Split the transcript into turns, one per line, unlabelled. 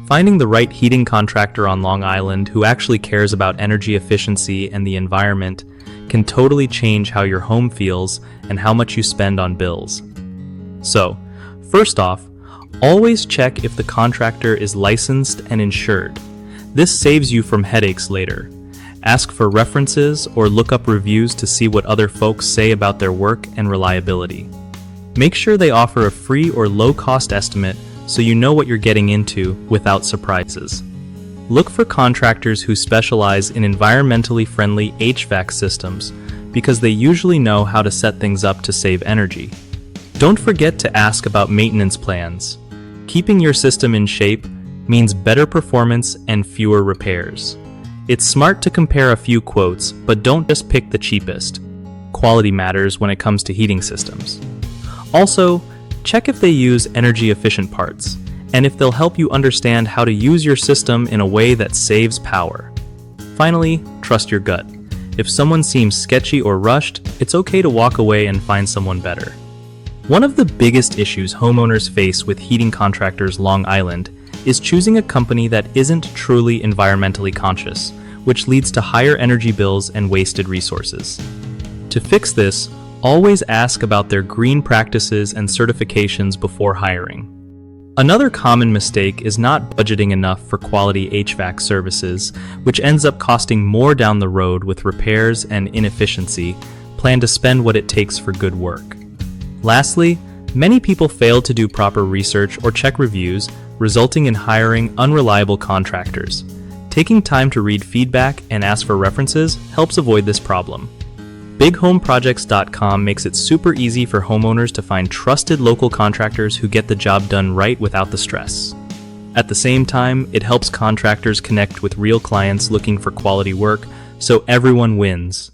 Finding the right heating contractor on Long Island who actually cares about energy efficiency and the environment can totally change how your home feels and how much you spend on bills. So, first off, always check if the contractor is licensed and insured. This saves you from headaches later. Ask for references or look up reviews to see what other folks say about their work and reliability. Make sure they offer a free or low-cost estimate so you know what you're getting into without surprises. Look for contractors who specialize in environmentally friendly HVAC systems because they usually know how to set things up to save energy. Don't forget to ask about maintenance plans. Keeping your system in shape means better performance and fewer repairs. It's smart to compare a few quotes, but don't just pick the cheapest. Quality matters when it comes to heating systems. Also, check if they use energy-efficient parts, and if they'll help you understand how to use your system in a way that saves power. Finally, trust your gut. If someone seems sketchy or rushed, it's okay to walk away and find someone better. One of the biggest issues homeowners face with heating contractors Long Island is choosing a company that isn't truly environmentally conscious, which leads to higher energy bills and wasted resources. To fix this, always ask about their green practices and certifications before hiring. Another common mistake is not budgeting enough for quality HVAC services, which ends up costing more down the road with repairs and inefficiency. Plan to spend what it takes for good work. Lastly, many people fail to do proper research or check reviews, resulting in hiring unreliable contractors. Taking time to read feedback and ask for references helps avoid this problem. BigHomeProjects.com makes it super easy for homeowners to find trusted local contractors who get the job done right without the stress. At the same time, it helps contractors connect with real clients looking for quality work, so everyone wins.